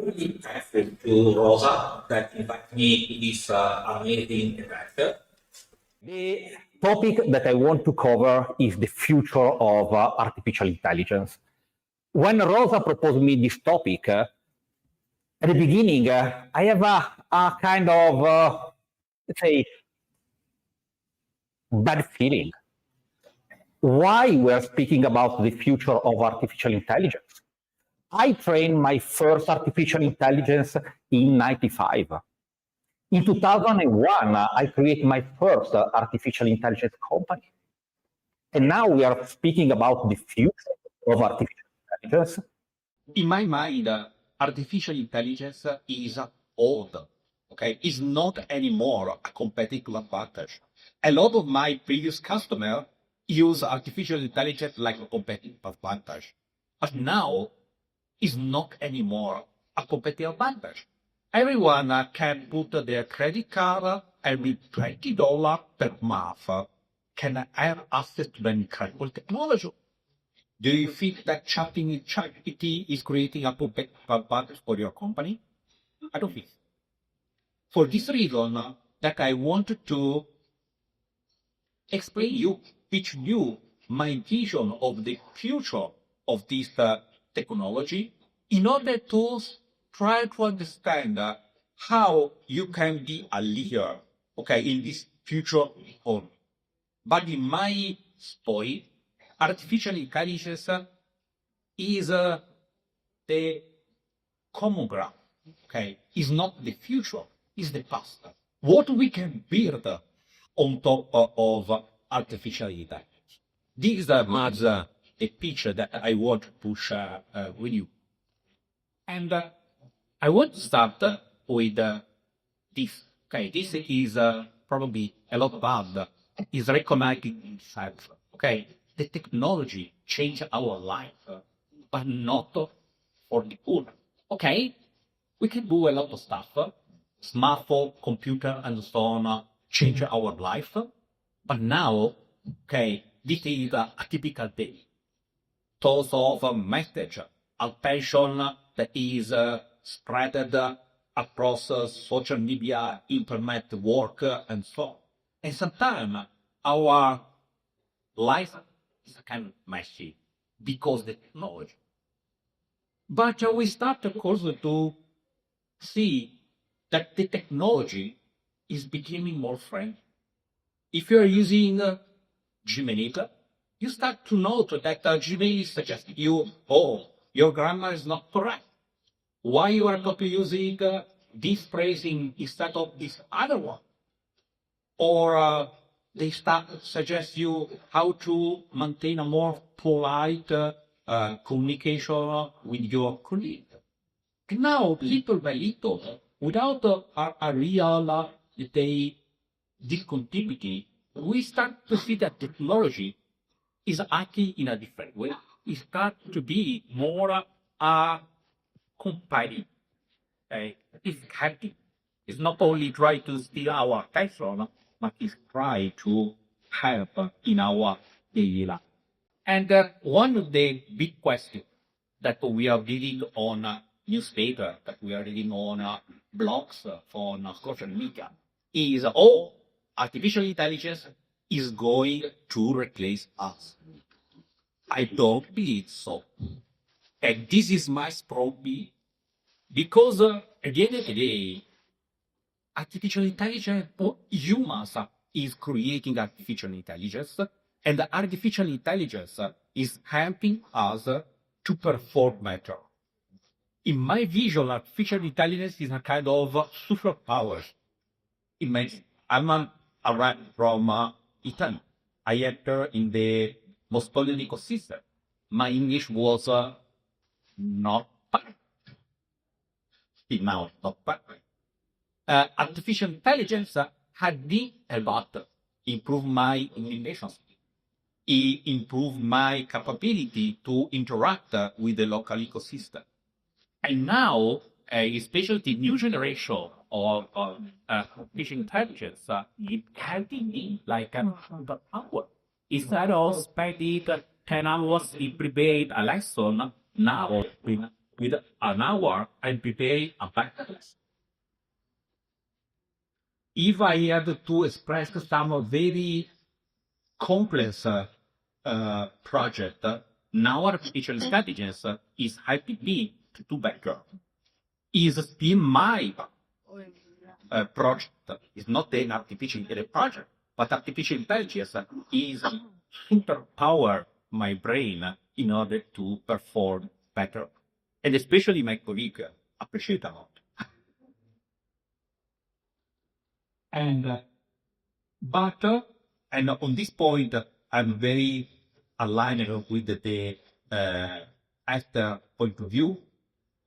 really thankful to Rosa that invited me to this amazing event. The topic that I want to cover is the future of artificial intelligence. When Rosa proposed me this topic, at the beginning, I have a kind of, let's say, bad feeling. Why we're speaking about the future of artificial intelligence? I trained my first artificial intelligence in 95. In 2001, I created my first artificial intelligence company. And now we are speaking about the future of artificial intelligence. In my mind, artificial intelligence is old, okay? It's not anymore a competitive advantage. A lot of my previous customers use artificial intelligence like a competitive advantage. But now, it's not anymore a competitive advantage. Everyone can put their credit card and with $20 per month can have access to the incredible technology. Do you think that chatting in ChatGPT is creating a competitive advantage for your company? I don't think so. For this reason, that I wanted to explain you, pitch you my vision of the future of this technology in order to try to understand how you can be a leader, okay, in this future home. But in my point, artificial intelligence is the common ground, okay? Is not the future, is the past. What we can build on top of artificial intelligence. This is much a picture that I want to push with you. And I want to start with this. Okay, this is probably a lot bad. Is recognizing itself. Okay, the technology changed our life, but not for the good. Okay, we can do a lot of stuff. Smartphone, computer, and so on change our life. But now, okay, this is a typical day. Tons of message, attention that is spread across social media, internet work, and so on. And sometimes our life is kind of messy because of the technology. But we start, of course, to see that the technology is becoming more friendly. If you're using Gmail, you start to note that Gmail suggests you, oh, your grammar is not correct. Why you are not using this phrasing instead of this other one? Or they start to suggest you how to maintain a more polite communication with your colleague. And now, little by little, without a real discontinuity, we start to see that technology is acting in a different way. It starts to be more competitive. It's happy. It's not only trying to steal our attention, but it's trying to help in our daily life. And one of the big questions that we are reading on newspaper, that we are reading on blogs, on social media, is, oh, artificial intelligence is going to replace us. I don't believe so. And this is my strong belief. Because at the end of the day, artificial intelligence, humans is creating artificial intelligence, and the artificial intelligence is helping us to perform better. In my vision, artificial intelligence is a kind of superpower. Imagine, I'm arrived from Italy. I entered in the Mosconian ecosystem. My English was not perfect. Till now, not perfect. Artificial intelligence had been about improve my communication skills. It improved my capability to interact with the local ecosystem. And now, especially the new generation of artificial intelligence, it helping me like a superpower. Instead of spending 10 hours in preparing a lesson, now with an hour, I'm preparing a backlist. If I had to express some very complex project, now artificial intelligence is helping me to do better. Is in my project. It's not an artificial intelligence project, but artificial intelligence is superpower my brain in order to perform better. And especially my colleague appreciate a lot. And and on this point, I'm very aligned with the actor point of view.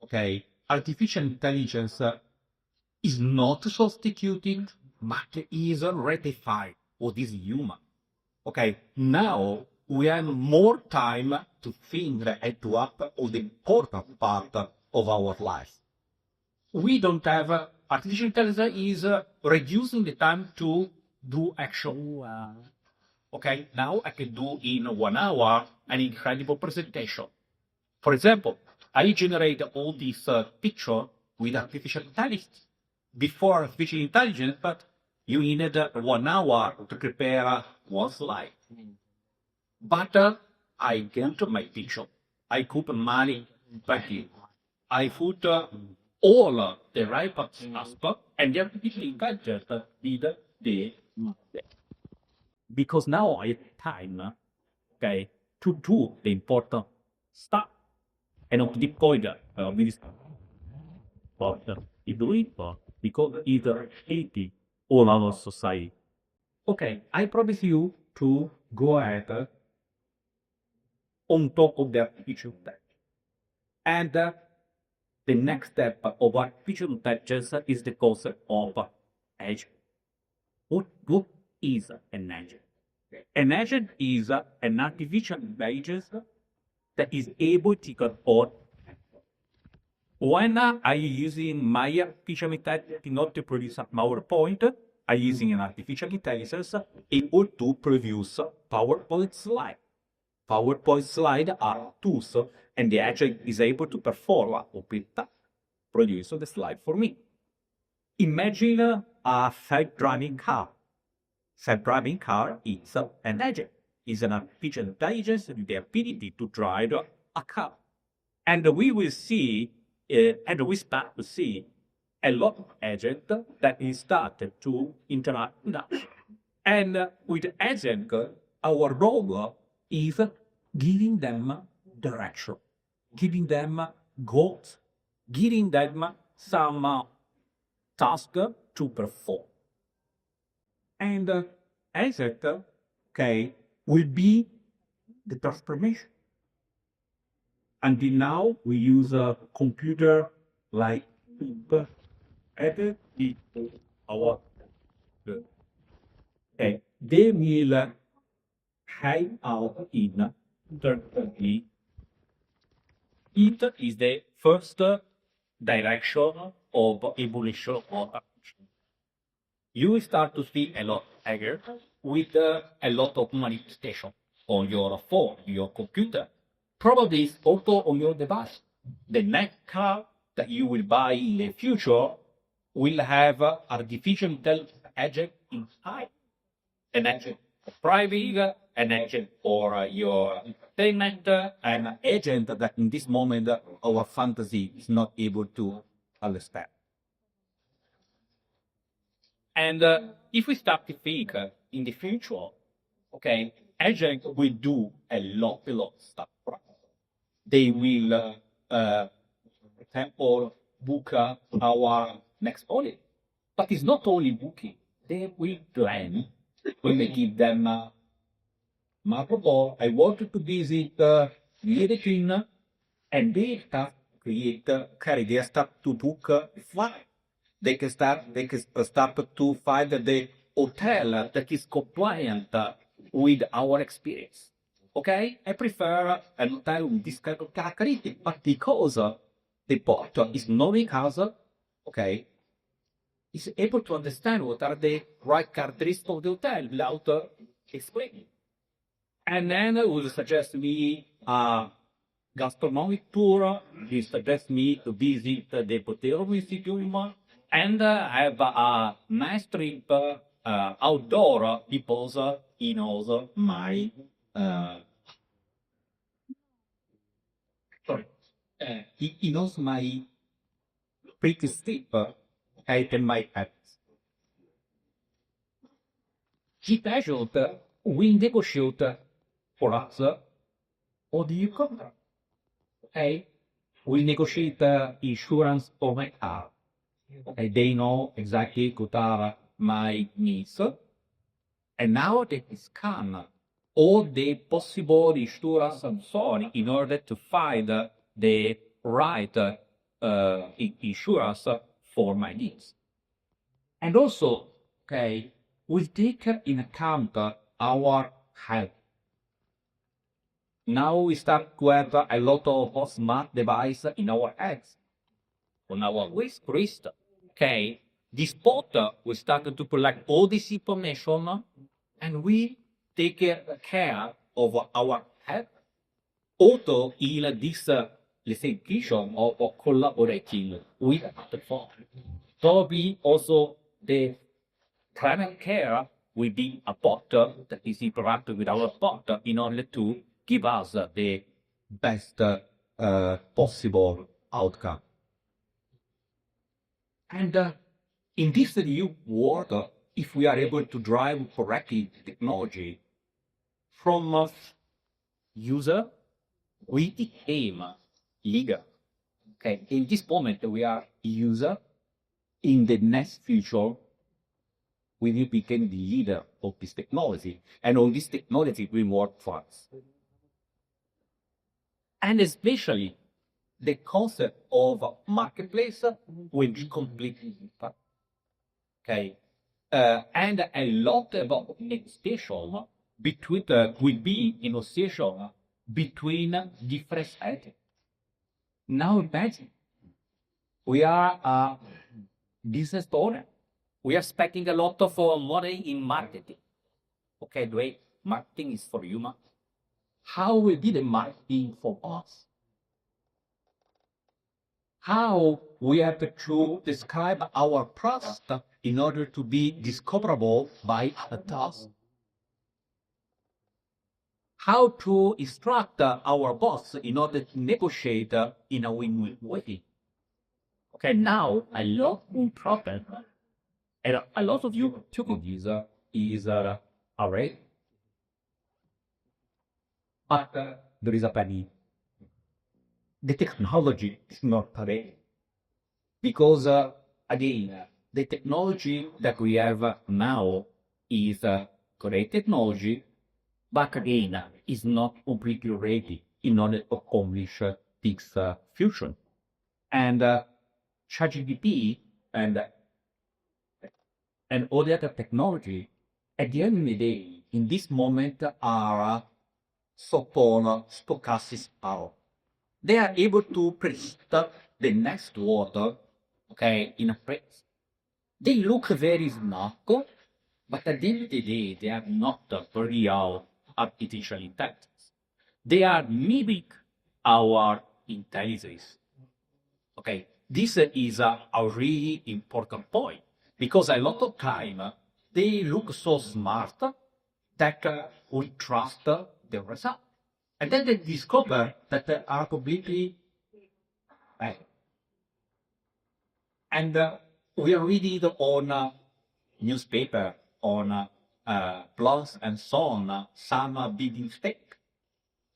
Okay, artificial intelligence is not substituting, but is ratifying what is human. Okay, now we have more time to think and to act on the important part of our life. We don't have artificial intelligence is reducing the time to do action. Okay, now I can do in 1 hour an incredible presentation. For example, I generate all these picture with artificial intelligence. Before artificial intelligence, but you needed 1 hour to prepare one slide. But I get my picture. I put money back in. I put all the right aspect, and the artificial intelligence did the because now I have time, okay, to do the important stuff. And at this point, but it do it because it's hating all our society. Okay, I promise you to go ahead on top of the artificial intelligence. And the next step of artificial intelligence is the concept of agent. What is an agent? An agent is an artificial intelligence that is able to control. When I'm using my artificial intelligence not to produce a PowerPoint, I'm using an artificial intelligence able to produce PowerPoint slides. PowerPoint slides are tools, and the agent is able to perform produce the slide for me. Imagine a self-driving car. Self-driving car is an agent. It's an artificial intelligence with the ability to drive a car. And we will see, and we start to see a lot of agents that is started to interact with us. And with agent, our role is giving them direction, giving them goals, giving them some task to perform. And agent, okay, will be the transformation. Until now, we use a computer like edit our okay. They will hang out in 30. It is the first direction of evolution of action. You will start to see a lot higher with a lot of manifestation on your phone, your computer. Probably it's also on your device. The next car that you will buy in the future will have artificial intelligence agent inside. An agent for private, an agent for your entertainment, an agent that in this moment our fantasy is not able to understand. And if we start to think in the future, okay, agents will do a lot of stuff. They will, for example, book our next holiday. But it's not only booking. They will plan. We may give them Marco, I wanted to visit Medellin, and they start to they start to book flight. They can start to find the hotel that is compliant with our experience. Okay, I prefer an hotel with this kind of characteristic, but because the bot is knowing us, okay, is able to understand what are the right characteristics of the hotel without explaining. And then it will suggest me gastronomic tour. He suggests me to visit the Potato Institute and have a nice trip outdoor because he knows my sorry. He knows my pretty steep height and my habits. He measured we negotiate for us all the contract. Okay, we negotiate insurance for my car. Okay, they know exactly what are my needs, and now they scan all the possible insurance and so on in order to find the right insurance for my needs. And also, okay, we take in account our health. Now we start to have a lot of smart device in our heads, on our wrist. Okay, this spot we start to collect all this information, and we take care of our health. Also, in this let's say vision of collaborating with the phone. Probably also the climate care will be a bot that is interacting with our bot in order to give us the best possible outcome. And in this new world, if we are able to drive correctly technology from user, we became leader. Okay, in this moment we are user. In the next future, we will become the leader of this technology, and all this technology will work for us. And especially the concept of marketplace will be completely different. Okay, and a lot about negotiation between will be negotiation between different entities. Now imagine we are a business owner. We are spending a lot of money in marketing. Okay, the way marketing is for human. How will be the marketing for us? How we have to describe our product in order to be discoverable by others? How to instruct our boss in order to negotiate in a win-win way? Okay, now a lot of problem, and a lot of you took this is already, but there is a penny. The technology is not ready because again, the technology that we have now is great technology, but again, is not completely ready in order to accomplish this fusion. And ChatGPT and all the other technology, at the end of the day, in this moment, are so-called stochastic power. They are able to predict the next word, okay, in a phrase. They look very smart, but at the end of the day, they are not real artificial intelligence. They are mimic our intelligence. Okay, this is a really important point because a lot of time they look so smart that we trust the result. And then they discover that they are completely bad. And we are reading on newspaper, on blogs and so on, some big mistake.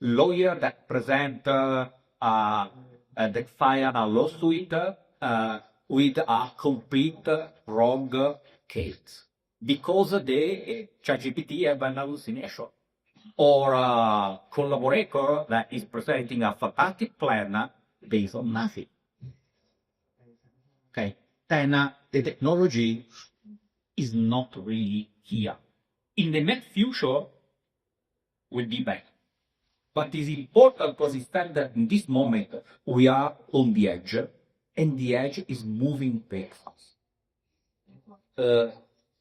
Lawyer that present that file a lawsuit with a complete wrong case because the ChatGPT have an hallucination, or a collaborator that is presenting a fantastic plan based on nothing. Okay, then the technology is not really here. In the next future, will be better. But it's important to understand that in this moment, we are on the edge, and the edge is moving very fast.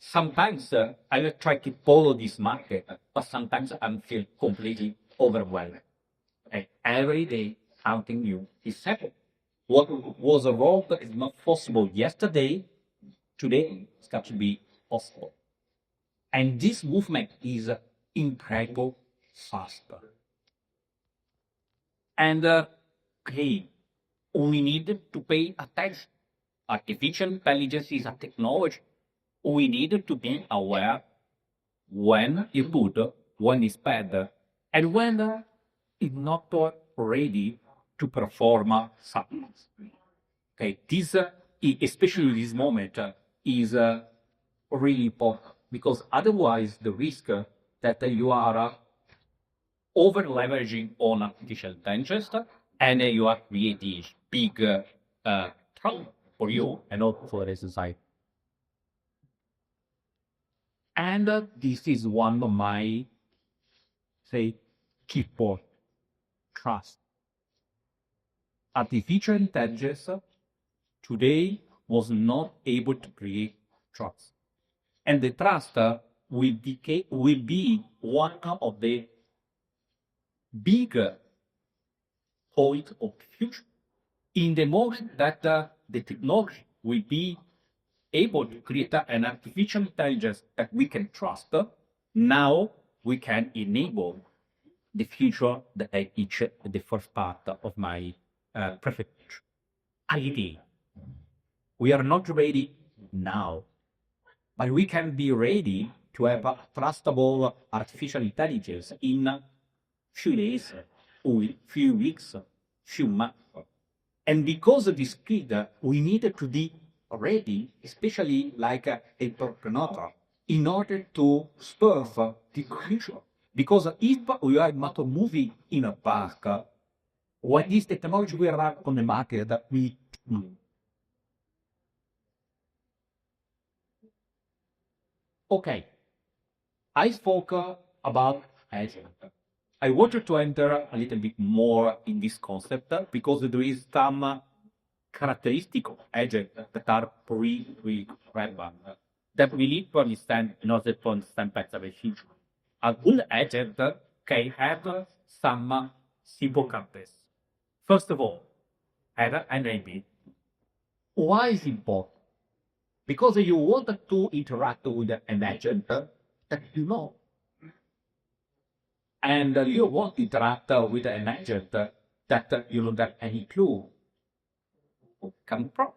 Sometimes I try to follow this market, but sometimes I feel completely overwhelmed. And every day something new is happening. What was wrong is not possible yesterday, today it's got to be possible. And this movement is incredible fast. And hey, we need to pay attention. Artificial intelligence is a technology. We need to be aware when it's good, when it's bad, and when it's not ready to perform something. Okay, this, especially this moment, is really important because otherwise the risk that you are over leveraging on artificial intelligence and you are creating big trouble for you and also for the society. And this is one of my, say, key points: trust. Artificial intelligence today was not able to create trust. And the trust will be one of the big point of the future. In the moment that the technology will be able to create an artificial intelligence that we can trust, now we can enable the future that I teach the first part of my presentation. ID. We are not ready now, but we can be ready to have a trustable artificial intelligence in few days, or few weeks, few months. And because of this speed, we need to be ready, especially like a entrepreneur, in order to serve the future. Because if we are not moving in a park, when this technology will arrive on the market, we okay. I spoke about agent. I wanted to enter a little bit more in this concept because there is some characteristic of agent that are pretty relevant that we need to understand in order to understand better the future. A good agent can have some simple characteristics. First of all, have an NAB. Why is it important? Because you want to interact with an agent that you know. And you want to interact with an agent that you don't have any clue what comes from.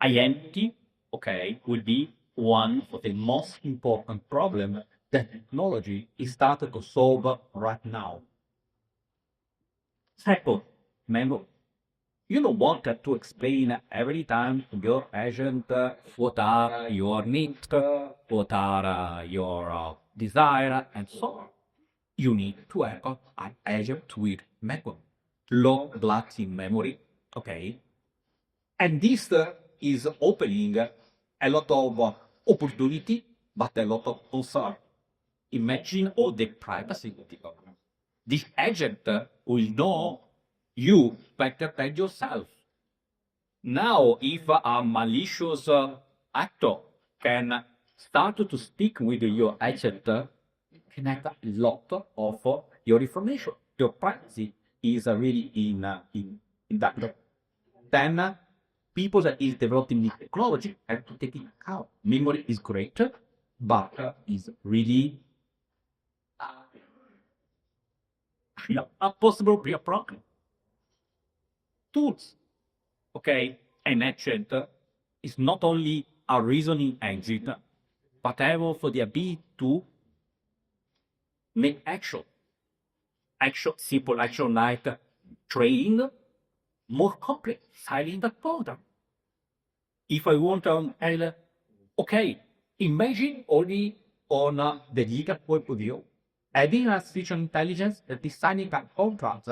Identity, okay, would be one of the most important problems that technology is starting to solve right now. Second, memory. You don't want to explain every time to your agent what are your needs, what are your desires, and so on. You need to have an agent with memory, long-lasting memory, okay? And this is opening a lot of opportunity, but a lot of concern. Imagine all the privacy. This agent will know you better than yourself. Now, if a malicious actor can start to speak with your agent, can have a lot of your information. Your privacy is really in that. Then people that is developing the technology have to take it out. Memory is great, but is really a possible be a problem. Tools, okay, an agent is not only a reasoning engine, but have also the ability to make action, simple action like trading, more complex, selling the product. If I want okay, imagine only on the legal point of view, having artificial intelligence designing a contract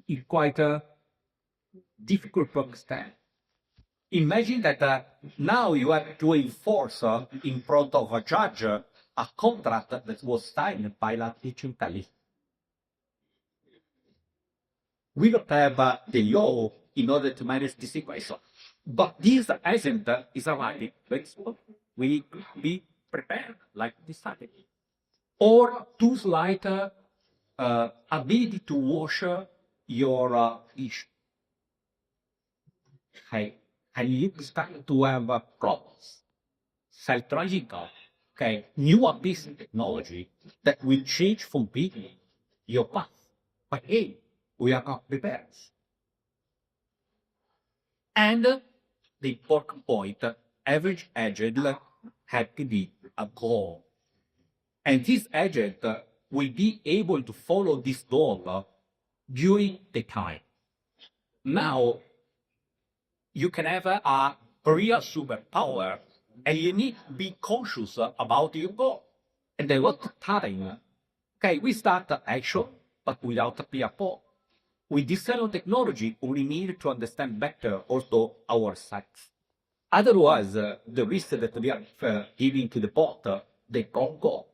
is quite difficult to understand. Imagine that now you have to enforce in front of a judge a contract that was signed by artificial intelligence. We don't have the law in order to manage this situation. But this agent is arriving. We be prepared like this strategy. Or tools like ability to wash your dish. Okay, and you start to have problems, psychological, okay, new abyss technology that will change completely your path. But hey, we are not prepared. And the important point, average agent had to be a goal. And this agent will be able to follow this goal during the time. Now, you can have a real superpower, and you need to be conscious about your goal. And a lot of time, okay, we start action, but without peer support. With this kind of technology, we need to understand better also our sites. Otherwise, the risk that we are giving to the bot, they don't go.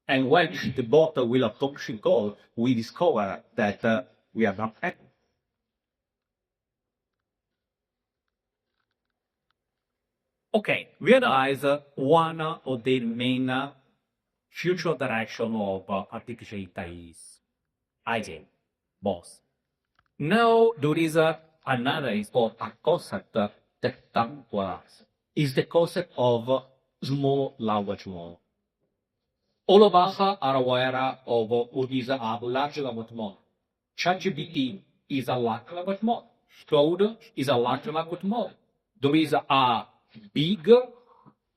And when the bot will accomplish a goal, we discover that we are not happy. Okay, realize one of the main future direction of artificial intelligence, agent, boss. Now there is another important concept that comes to us, is the concept of small language model. All of us are aware of what is a large language model. ChatGPT is a large language model. Claude is a large language model. There is a big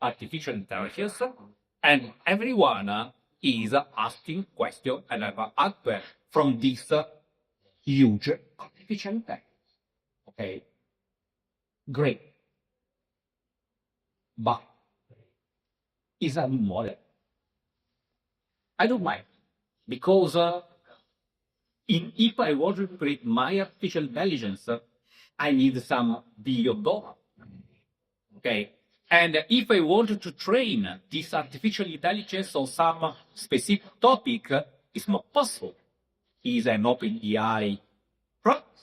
artificial intelligence, and everyone is asking questions and have answer from this huge artificial intelligence. Okay, great, but is a model. I don't mind, because if I want to create my artificial intelligence, I need some billion dollars. Okay, and if I wanted to train this artificial intelligence on some specific topic, it's not possible. It's an open AI product.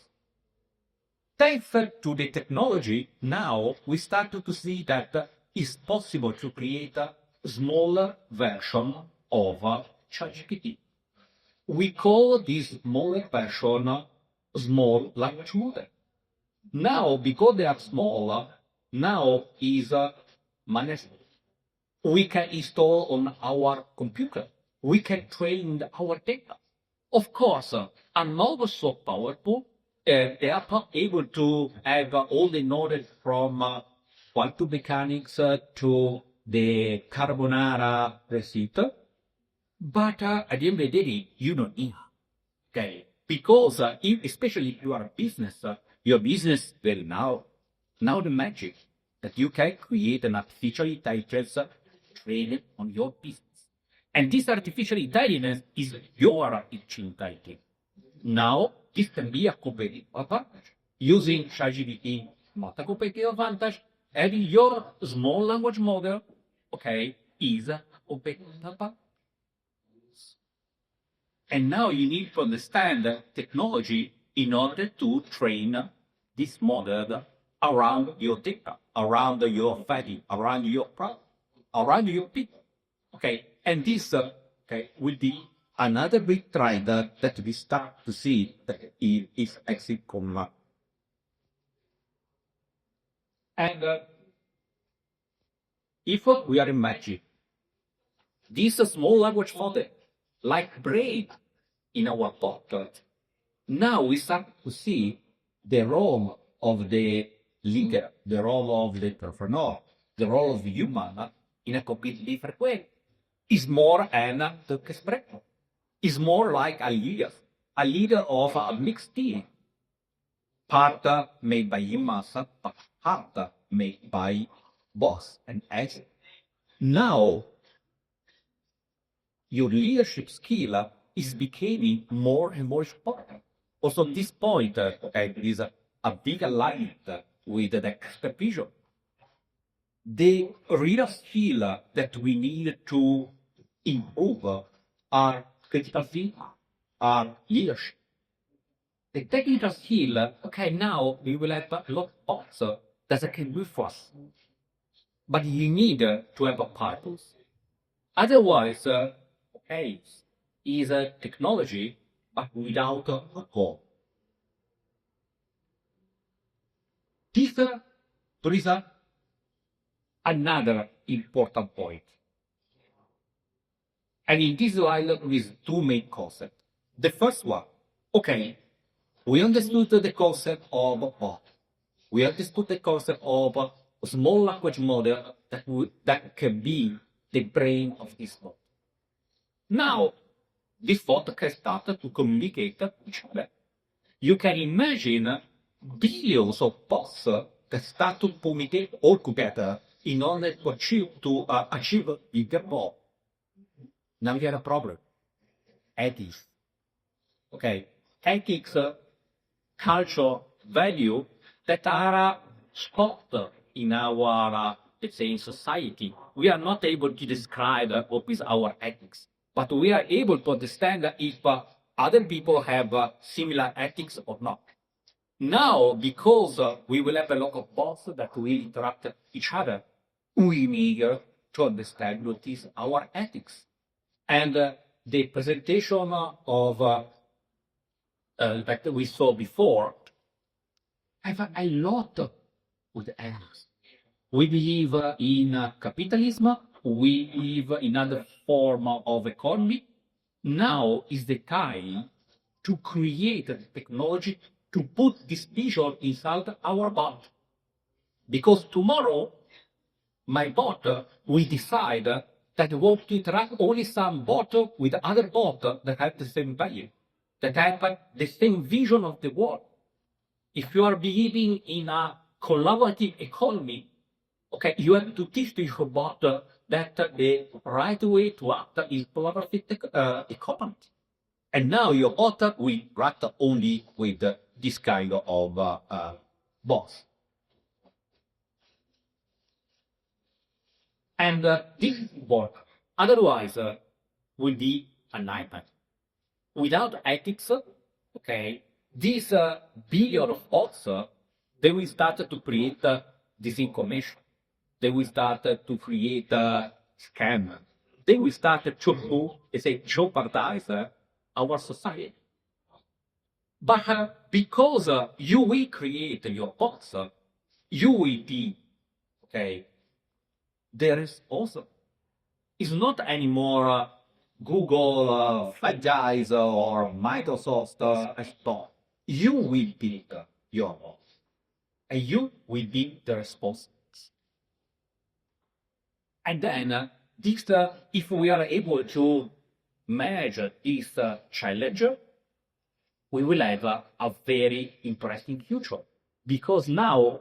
Thanks to the technology, now we start to see that it's possible to create a smaller version of ChatGPT. We call this smaller version small language model. Now, because they are small, now is manageable. We can install on our computer. We can train our data. Of course, are not so powerful. They are not able to have all the knowledge from quantum mechanics to the carbonara receipt. But at the end of the day, you don't need. Okay, because especially if you are a business, your business will now the magic that you can create an artificial intelligence trained on your business. And this artificial intelligence is your artificial intelligence. Now, this can be a competitive advantage. Using ChatGPT, not a competitive advantage. Having your small language model, okay, is a competitive advantage. And now you need to understand technology in order to train this model around your data, around your value, around your product, around your people. Okay, and this will be another big trend that we start to see that is actually come. And if we are imagining this small language model, like brain in our pocket, now we start to see the role of the leader, the role of the entrepreneur, the role of the human in a completely different way. It's more an expression. It's more like a leader of a mixed team. Part made by humans, but part made by boss and agent. Now, your leadership skill is becoming more and more important. Also, at this point, there is a big alignment with the expert vision. The real skill that we need to improve are critical thinking, are leadership. The technical skill, okay, now we will have a lot of bots that can move fast. But you need to have a purpose. Otherwise, okay, is a technology, but without a goal. This brings up another important point. And in this slide, there is two main concepts. The first one, okay, we understood the concept of bot. We understood the concept of a small language model that can be the brain of this bot. Now, this bot can start to communicate with each other. You can imagine billions of bots that start to communicate all together in order to achieve a bigger goal. Now we have a problem. Ethics. Okay. Ethics, culture, value that are stopped in our, let's say, in society. We are not able to describe what is our ethics, but we are able to understand if other people have similar ethics or not. Now, because we will have a lot of bots that will interact with each other, we need to understand what is our ethics. And the presentation of that we saw before have a lot with ethics. We believe in capitalism. We live in another form of economy. Now is the time to create a technology to put this vision inside our bot. Because tomorrow, my bot will decide that I want to interact only some bot with other bot that have the same value, that have the same vision of the world. If you are believing in a collaborative economy, okay, you have to teach to your bot that the right way to act is collaborative economy. And now your bot will interact only with this kind of bots. And this work, otherwise, will be a nightmare. Without ethics, okay, these billion of bots, they will start to create disinformation. They will start to create scam. They will start to, let's say, jeopardize our society. But because you will create your bots, you will be, okay, there is also, it's not anymore Google, Flagize, or Microsoft store. You will build your bot, and you will be the responsible. And then, this, if we are able to manage this challenge, we will have a very interesting future. Because now,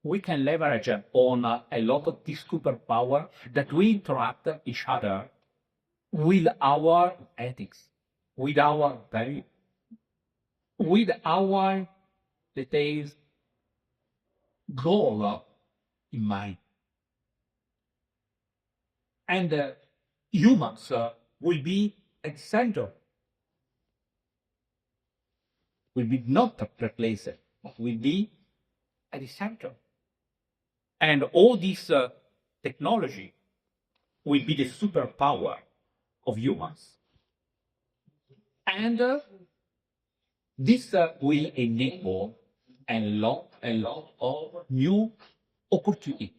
we can leverage on a lot of this superpower that we interact each other with our ethics, with our value, with our, let's say, goal in mind. And humans will be at the center. Will be not replaced, will be at the center. And all this technology will be the superpower of humans. And this will enable a lot of new opportunity.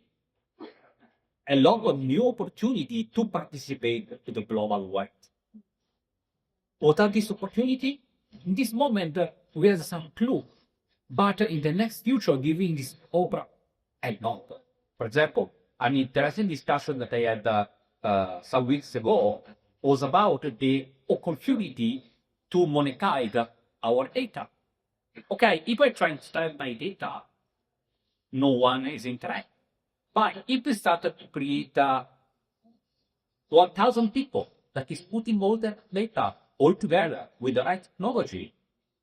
A lot of new opportunity to participate in the global web. What are these opportunities? In this moment, we have some clue. But in the next future, giving this opera a lot. For example, an interesting discussion that I had some weeks ago was about the opportunity to monetize our data. Okay, if I try to sell my data, no one is interested. But if we start to create 1,000 people that is putting all the data all together with the right technology,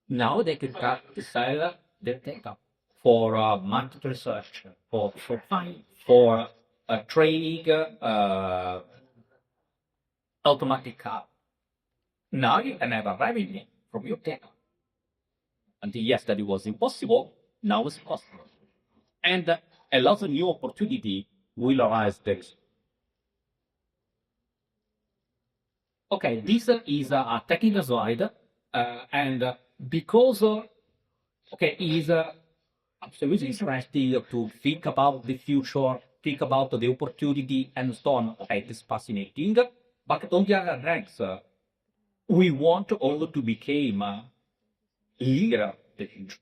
now they can start to sell their data for market research, for finance, for training automatic car. Now you can have a revenue from your data. Until yesterday it was impossible, now it's possible. And a lot of new opportunity will arise there. Okay, this is a technical slide, and because okay, is absolutely interesting to think about the future, think about the opportunity and so on. Okay, it's fascinating. But on the other hand, we want all to become leader of the future.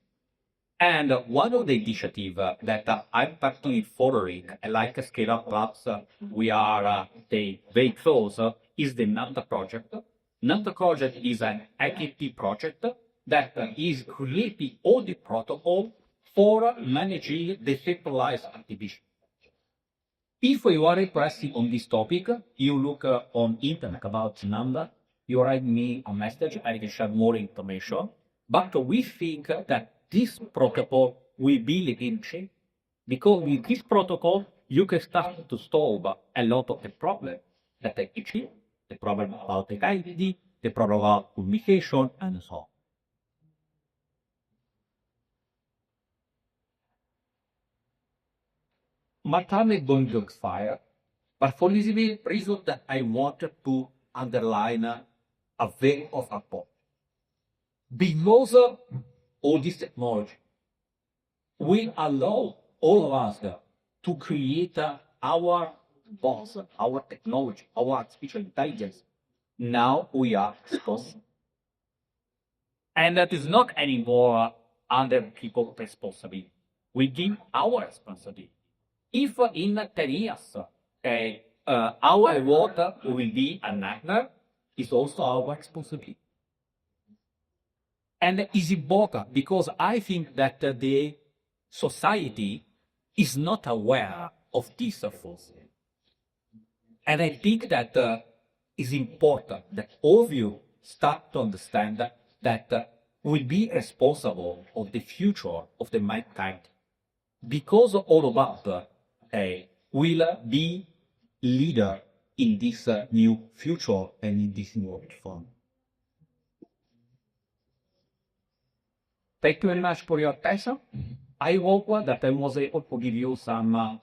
And one of the initiatives that I'm particularly following, like Scale Up Labs, we are the very close, is the NATA project. NATA project is an IKT project that is creating all the protocol for managing decentralized activation. If you are interested on this topic, you look on internet about NANDA, you write me a message, I can share more information. But we think that this protocol will be the game changer, because with this protocol, you can start to solve a lot of the problems that I teach, the problem about the identity, the problem about communication, and so on. My time is going to expire, but for this reason that I wanted to underline a very important point. Because all this technology will allow all of us to create our boss, our technology, our artificial intelligence. Now we are exposed. And that is not anymore under people's responsibility. We give our responsibility. If in 10 years our water will be a nightmare, it's also our responsibility. And it's important because I think that the society is not aware of this force. And I think that it's important that all of you start to understand that will be responsible of the future of the mankind. Because all of us will be leader in this new future and in this new form. Thank you very much for your attention. I hope that I was able to give you some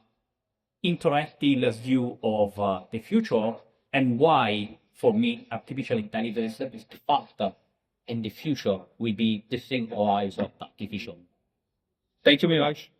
interactive view of the future and why, for me, artificial intelligence is the fact in the future will be the single eyes of artificial. Thank you very much.